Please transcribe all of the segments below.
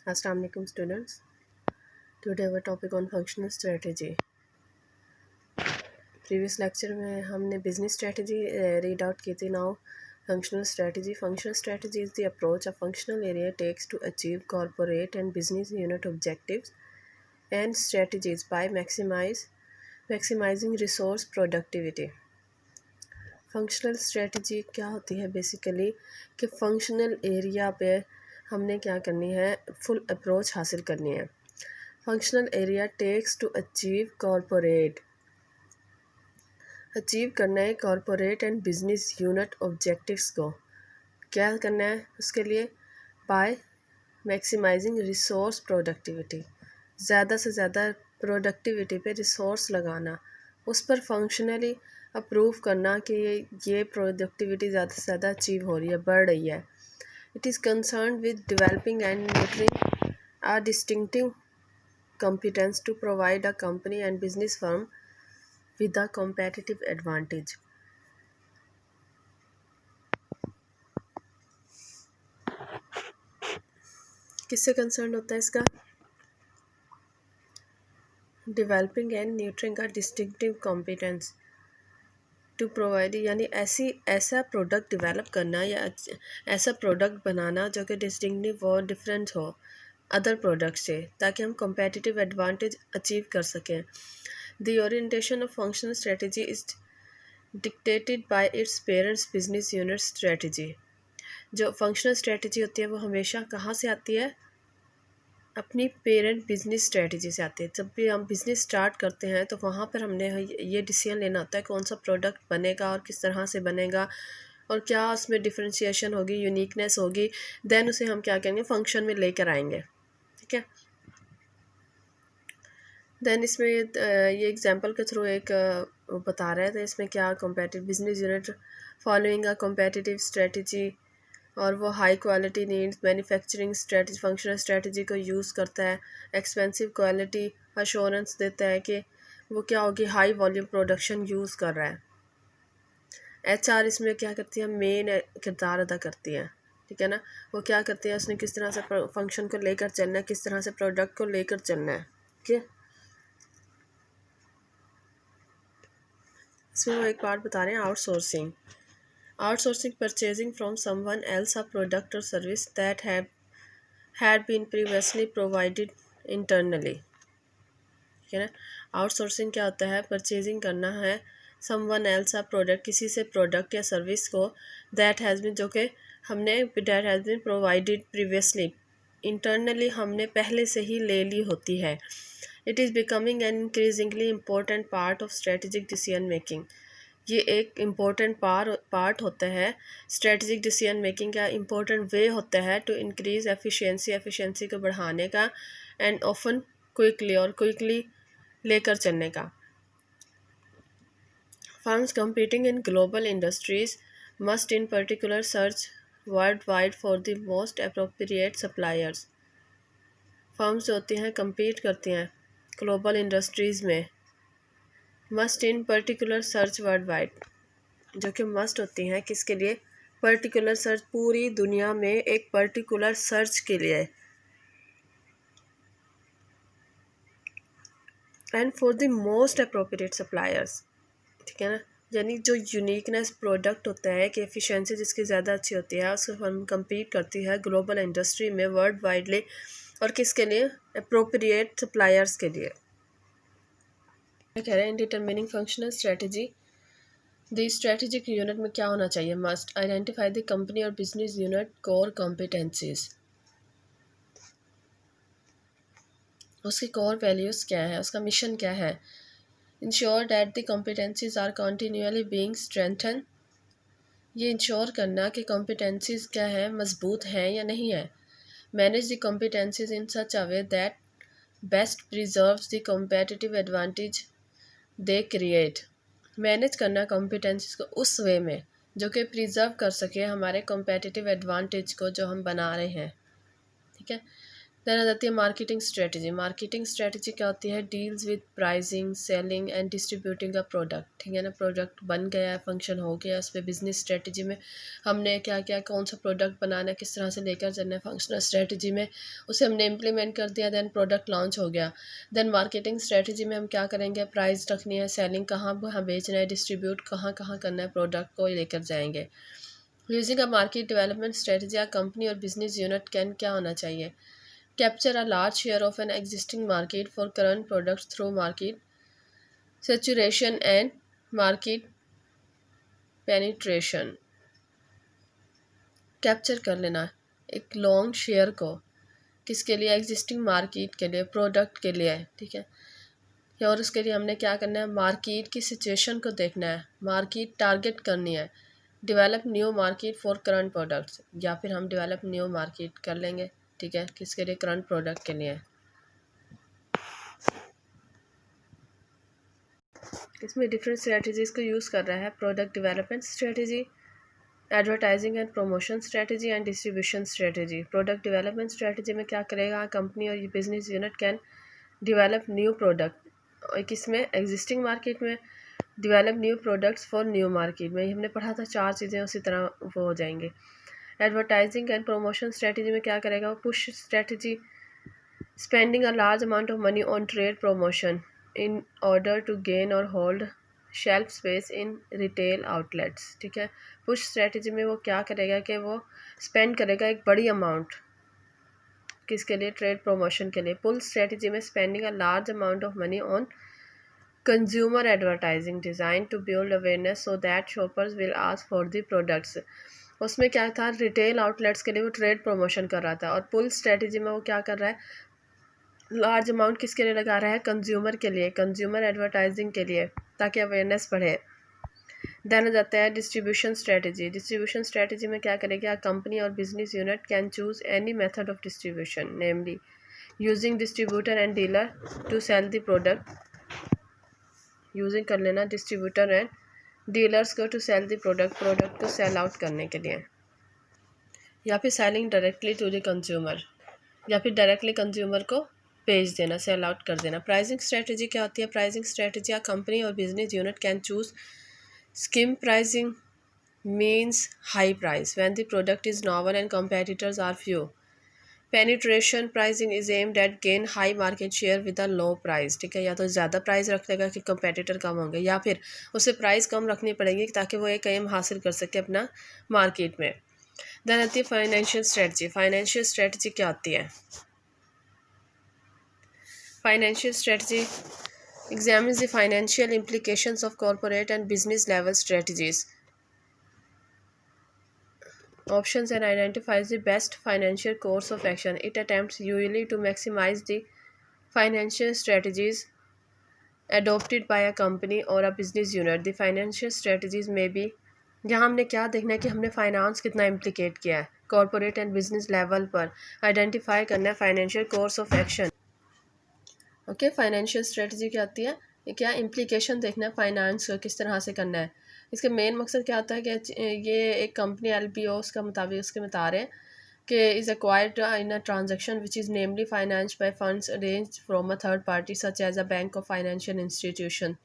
Assalamu alaikum students. Today our topic on functional strategy. Previous lecture में हमने business strategy read out की थी. Now functional strategy. Functional strategy is the approach a functional area takes to achieve corporate and business unit objectives and strategies by maximizing resource productivity. Functional strategy क्या होती है basically कि functional area पे हमने क्या करनी है, फुल अप्रोच हासिल करनी है. Functional area takes to achieve करना है corporate and business unit objectives को. क्या करना है उसके लिए? बाय मैक्सिमाइजिंग रिसोर्स प्रोडक्टिविटी, ज़्यादा से ज़्यादा प्रोडक्टिविटी पे रिसोर्स लगाना, उस पर फंक्शनली अप्रूव करना कि ये प्रोडक्टिविटी ज़्यादा से ज़्यादा अचीव हो रही है, बढ़ रही है. It is concern with developing and nurturing a distinctive competence to provide a company and business firm with a competitive advantage. किससे कंसर्न होता है इसका? Developing and nurturing a distinctive competence to provide, यानी ऐसा प्रोडक्ट डेवलप करना या ऐसा product बनाना जो कि डिस्टिंक्टिव और डिफरेंट हो अदर प्रोडक्ट से, ताकि हम कम्पेटिटिव एडवांटेज अचीव कर सकें. The orientation of functional strategy is dictated bye its parents business unit strategy. जो फंक्शनल स्ट्रेटजी होती है वो हमेशा कहाँ से आती है? अपनी पेरेंट बिजनेस स्ट्रेटजी से आती है. जब भी हम बिज़नेस स्टार्ट करते हैं तो वहाँ पर हमने ये डिसीजन लेना होता है कौन सा प्रोडक्ट बनेगा और किस तरह से बनेगा और क्या उसमें डिफरेंशिएशन होगी, यूनिकनेस होगी. देन उसे हम क्या करेंगे, फंक्शन में लेकर आएंगे. ठीक है. देन इसमें ये एग्जांपल के थ्रू एक बता रहे थे इसमें क्या competitive business unit following a competitive strategy, और वो high quality needs manufacturing strategy functional strategy को यूज़ करता है. एक्सपेंसिव क्वालिटी अश्योरेंस देता है कि वो क्या होगी, हाई वॉल्यूम प्रोडक्शन यूज़ कर रहा है. HR इसमें क्या करती है, मेन किरदार अदा करती है. ठीक है ना. वो क्या करती है, उसने किस तरह से फंक्शन को लेकर चलना है, किस तरह से प्रोडक्ट को लेकर चलना है. ठीक है. इसमें वो एक पार्ट बता रहे हैं outsourcing. Outsourcing purchasing from someone else a product or service that had been previously provided internally. ठीक है ना. आउटसोर्सिंग क्या होता है? परचेजिंग करना है someone else a product, किसी से प्रोडक्ट या सर्विस को that has been, जो कि हमने that has been provided previously, internally हमने पहले से ही ले ली होती है. It is becoming an increasingly important part of strategic decision making. ये एक इम्पोर्टेंट पार्ट होता है स्ट्रेटजिक डिसीजन मेकिंग का. इम्पोर्टेंट वे होता है टू इंक्रीज एफिशिएंसी को बढ़ाने का, एंड ऑफन क्विकली लेकर चलने का. Firms competing in global industries must in particular search world wide for the most appropriate suppliers. Firms जो होती हैं कम्पीट करती हैं ग्लोबल इंडस्ट्रीज़ में, must in particular search world wide, जो कि मस्ट होती हैं किसके लिए? पर्टिकुलर सर्च, पूरी दुनिया में एक पर्टिकुलर सर्च के लिए, and for the most appropriate suppliers. ठीक है ना. यानी जो यूनिकनेस प्रोडक्ट होता है कि एफिशिएंसी जिसकी ज़्यादा अच्छी होती है उसको हम कम्पीट करती है ग्लोबल इंडस्ट्री में वर्ल्ड वाइडली, और किसके लिए? अप्रोप्रिएट सप्लायर्स के लिए. कह रहे हैं determining functional strategy, the strategic unit में क्या होना चाहिए? मस्ट आइडेंटिफाई द कंपनी और बिजनेस यूनिट कोर कॉम्पिटेंसीज. उसकी कोर वैल्यूज़ क्या है, उसका मिशन क्या है? Ensure that the competencies are continuously being strengthen. ये इंश्योर करना कि कॉम्पिटेंसीज क्या है, मजबूत हैं या नहीं है. Manage the competencies in such a way that best preserves the competitive advantage they create. Manage करना कॉम्पिटेंसीज को उस वे में जो कि प्रिजर्व कर सके हमारे कॉम्पिटिटिव एडवांटेज को जो हम बना रहे हैं. ठीक है. देन आ जाती है मार्केटिंग स्ट्रेटजी। मार्केटिंग स्ट्रेटजी क्या होती है? Deals with pricing, selling and distributing a product. ठीक है ना, प्रोडक्ट बन गया है, फंक्शन हो गया, उस पर बिजनेस स्ट्रेटजी में हमने क्या क्या कौन सा प्रोडक्ट बनाना है, किस तरह से लेकर चलना है, फंक्शनल स्ट्रेटजी में उसे हमने इम्प्लीमेंट कर दिया, देन प्रोडक्ट लॉन्च हो गया। देन मार्केटिंग स्ट्रेटजी में हम क्या करेंगे? प्राइस रखनी है, सेलिंग कहाँ बेचना है, डिस्ट्रीब्यूट कहाँ कहाँ करना है, प्रोडक्ट को लेकर जाएंगे। Using a market development strategy, a company और बिजनेस यूनिट कैन क्या होना चाहिए? Capture a large share of an existing market for current products through market saturation and market penetration. Capture कर लेना एक लॉन्ग शेयर को, किसके लिए? एग्जिस्टिंग मार्केट के लिए, प्रोडक्ट के लिए। ठीक है, और उसके लिए हमने क्या करना है? मार्केट की सिचुएशन को देखना है, मार्केट टारगेट करनी है। Develop new market for current products, या फिर हम डेवलप न्यू मार्केट कर लेंगे। ठीक है, किसके लिए? करंट प्रोडक्ट के लिए। इसमें डिफरेंट स्ट्रेटजीज़ को यूज़ कर रहा है। Product development strategy, advertising and promotion strategy and distribution strategy. Product development strategy में क्या करेगा? कंपनी और business unit can develop new product, और किसमें? एग्जिस्टिंग मार्केट में। Develop new products for new market में, हमने पढ़ा था 4 चीज़ें, उसी तरह वो हो जाएंगे। एडवर्टाइजिंग एंड प्रमोशन स्ट्रेटजी में क्या करेगा? वो push strategy, spending a large amount of money on trade promotion in order to gain और hold shelf space in retail outlets. ठीक है, पुश स्ट्रेटजी में वो क्या करेगा कि वो स्पेंड करेगा एक बड़ी अमाउंट, किसके लिए? ट्रेड प्रमोशन के लिए। पुल स्ट्रेटजी में spending a large amount of money on consumer advertising design to build awareness so that shoppers will ask for the products. उसमें क्या था? रिटेल आउटलेट्स के लिए वो ट्रेड प्रमोशन कर रहा था। और पुल स्ट्रेटजी में वो क्या कर रहा है? लार्ज अमाउंट किसके लिए लगा रहा है? कंज्यूमर के लिए, कंज्यूमर एडवर्टाइजिंग के लिए, ताकि अवेयरनेस बढ़े। देन हो जाता है डिस्ट्रीब्यूशन स्ट्रेटजी। डिस्ट्रीब्यूशन स्ट्रेटजी में क्या करेगा? कंपनी और business unit can choose any method of distribution, namely using distributor and dealer to sell the product. Using कर लेना डिस्ट्रीब्यूटर एंड डीलर्स को to sell the product, product को sell out करने के लिए, या फिर selling directly to the consumer, या फिर डायरेक्टली कंज्यूमर को भेज देना, सेल आउट कर देना। प्राइसिंग स्ट्रेटजी क्या होती है? प्राइसिंग स्ट्रेटजी आ कंपनी और business unit can choose skim pricing, means high price when the product is novel and competitors are few. Penetration pricing is aimed at gain high market share with a low price. ठीक है, या तो ज़्यादा price रख लेगा कि competitor कम होंगे, या फिर उसे प्राइस कम रखनी पड़ेगी ताकि वो एक एम हासिल कर सके अपना मार्केट में। देन आती है फाइनेंशियल स्ट्रेटजी। फाइनेंशियल स्ट्रेटजी क्या होती है? Financial strategy examines the financial implications of corporate and business level strategies, options, and identifies the best financial course of action. It attempts usually to maximize the financial strategies adopted by a company or a business unit. The financial strategies may be, यहाँ हमने क्या देखना है कि हमने finance कितना implicate किया है कॉर्पोरेट एंड बिजनेस लेवल पर, आइडेंटिफाई करना है financial course of action. Okay, financial strategy क्या आती है? ये क्या इम्प्लीकेशन देखना है फाइनेंस का, किस तरह से करना है। इसके मेन मकसद क्या होता है कि ये एक कंपनी LBO का मुताबिक उसके बता रहे हैं कि is acquired in a transaction which is namely finance by funds arrange from a third party such as a bank और फाइनेंशियल इंस्टीट्यूशन।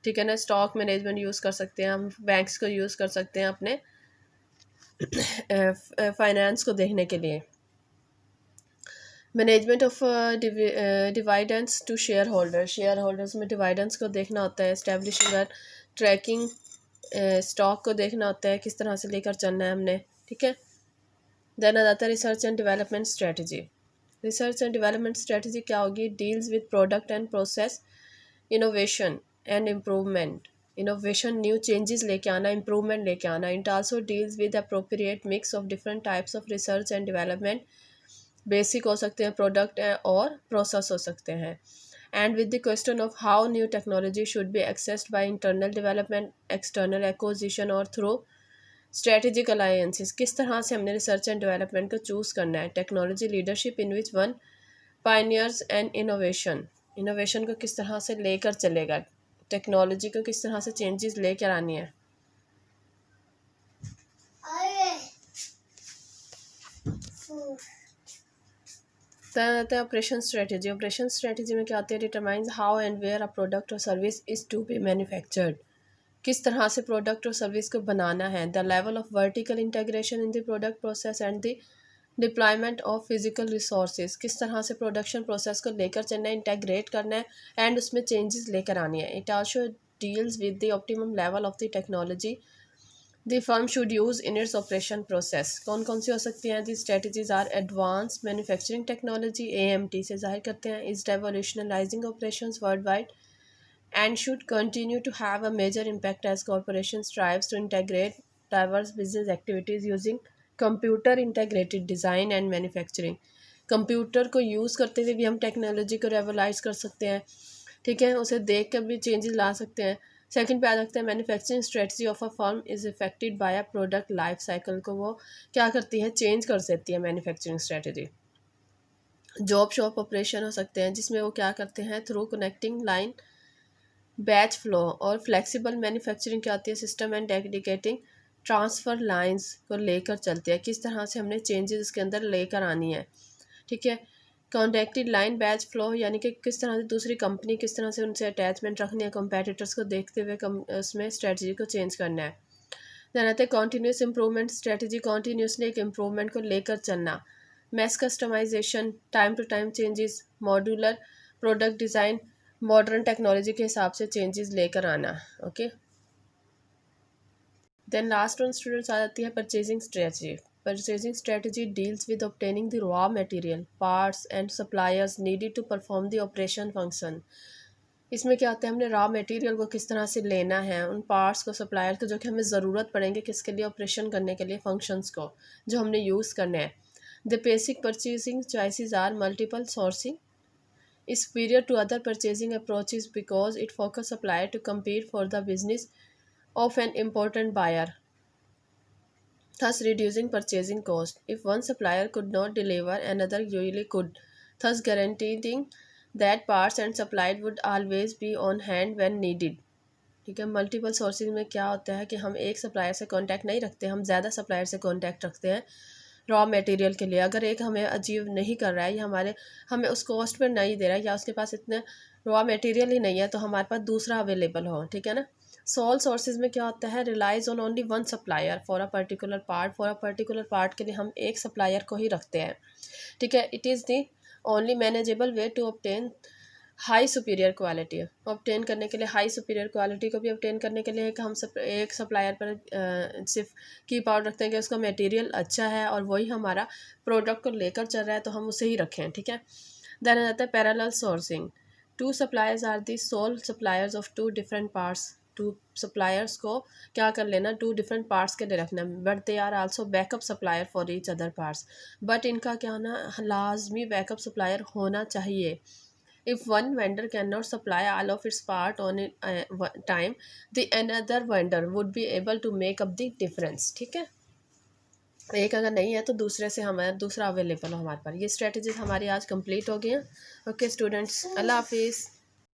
ठीक है ना, स्टॉक मैनेजमेंट यूज़ कर सकते हैं हम, बैंक्स को यूज़ कर सकते हैं अपने फाइनेंस को देखने के लिए। Management of dividends to shareholder, shareholders में डिवाइडेंस को देखना होता है। एस्टेब्लिशिंग ट्रैकिंग स्टॉक को देखना होता है, किस तरह से लेकर चलना है हमने। ठीक है, देन आ जाता है research and development strategy. Research and development strategy क्या होगी? Deals with product and process innovation and improvement. Innovation new changes लेके आना, इम्प्रूवमेंट लेके आना। It also deals with appropriate mix of different types of research and development, basic हो सकते हैं, product और प्रोसेस हो सकते हैं। And with the question of how new technology should be accessed by internal development, external acquisition और through strategic alliances. किस तरह से हमने रिसर्च एंड डेवलपमेंट को चूज़ करना है। Technology leadership in which one pioneers and innovation, innovation को किस तरह से लेकर चलेगा, टेक्नोलॉजी को किस तरह से चेंजेस लेकर आनी है। तो ऑपरेशन स्ट्रेटजी। ऑपरेशन स्ट्रेटजी में क्या होती है, determines how and where a product और service is to be manufactured. किस तरह से प्रोडक्ट और सर्विस को बनाना है। The level of vertical integration in the product process and the deployment of physical resources. किस तरह से प्रोडक्शन प्रोसेस को लेकर चलना है, इंटेग्रेट करना है एंड उसमें चेंजेस लेकर आनी है। It also deals with the optimum level of the technology the firm should use in its operation process. कौन कौन सी हो सकती हैं? The strategies are advance manufacturing technology, AMT से जाहिर करते हैं, is revolutionising operations worldwide and should continue to have a major impact as corporation strives to integrate diverse business activities using computer integrated design and manufacturing। Computer को use करते हुए भी हम technology को रेवलाइज कर सकते हैं, ठीक है, उसे देख कर भी चेंजेस ला सकते हैं। सेकंड पे आ सकते हैं, manufacturing strategy of a firm is affected by a product life cycle को वो क्या करती है, चेंज कर सकती है manufacturing strategy. Job shop operation हो सकते हैं जिसमें वो क्या करते हैं, through connecting line batch flow. और फ्लेक्सिबल मैन्युफैक्चरिंग क्या होती है, system and dedicating transfer lines को लेकर चलते हैं, किस तरह से हमने चेंजेस इसके अंदर लेकर आनी है, ठीक है। कॉन्ट्रैक्टेड लाइन बैच फ्लो यानी कि किस तरह से दूसरी कंपनी किस तरह से उनसे अटैचमेंट रखनी है, कंपेटिटर्स को देखते हुए उसमें स्ट्रेटजी को चेंज करना है। देन आते हैं कॉन्टीन्यूस इंप्रूवमेंट स्ट्रेटजी, कॉन्टीन्यूसली एक इम्प्रूवमेंट को लेकर चलना। Mass customisation, time to time changes, modular product design, modern technology के हिसाब से चेंजेस लेकर आना। Okay, then last one students आ जाती है purchasing strategy. Purchasing strategy deals with obtaining the raw material, parts and suppliers needed to perform the operation function. इसमें क्या होता है, हमने रॉ मटेरियल को किस तरह से लेना है, उन पार्ट्स को, सप्लायर को जो कि हमें ज़रूरत पड़ेंगे किसके लिए, ऑपरेशन करने के लिए, फंक्शंस को जो हमने यूज़ करने हैं। The basic purchasing choices are multiple sourcing is superior to other purchasing approaches because it focuses supplier to compete for the business of an important buyer, thus reducing purchasing cost. If one supplier could not deliver, another usually could, thus guaranteeing that parts and supplies would always be on hand when needed। ठीक है, multiple sourcing में क्या होता है कि हम एक supplier से कांटेक्ट नहीं रखते, हम ज़्यादा सप्लायर से कांटेक्ट रखते हैं रॉ मटेरियल के लिए। अगर एक हमें अचीव नहीं कर रहा है या हमें उस कॉस्ट पर नहीं दे रहा है या उसके पास इतने रॉ मटेरियल ही नहीं है तो हमारे पास दूसरा अवेलेबल हो, ठीक है ना। सोल सोर्सेज में क्या होता है, relies on only one supplier for a particular part. For a particular part के लिए हम एक सप्लायर को ही रखते हैं, ठीक है। It is the only manageable way to obtain high superior quality. Obtain करने के लिए, हाई सुपीरियर क्वालिटी को भी ऑब्टेन करने के लिए हम एक सप्लायर पर सिर्फ कीप आउट रखते हैं कि उसका मटेरियल अच्छा है और वही हमारा प्रोडक्ट को लेकर चल रहा है तो हम उसे ही रखें, ठीक है। देन आ जाता है parallel sourcing. Two suppliers are the sole suppliers of two different parts. Two suppliers को क्या कर लेना, टू डिफरेंट पार्ट्स के लिए रखना, but they are also backup supplier for each other parts. But इनका क्या होना, लाजमी बैकअप सप्लायर होना चाहिए। If one vendor cannot supply all of its part on time, the another vendor would be able to make up the difference। ठीक है, एक अगर नहीं है तो दूसरे से हमारा दूसरा अवेलेबल हो हमारे पास। ये स्ट्रेटजीज हमारी आज कंप्लीट हो गई हैं। ओके स्टूडेंट्स, अल्लाह हाफिज़।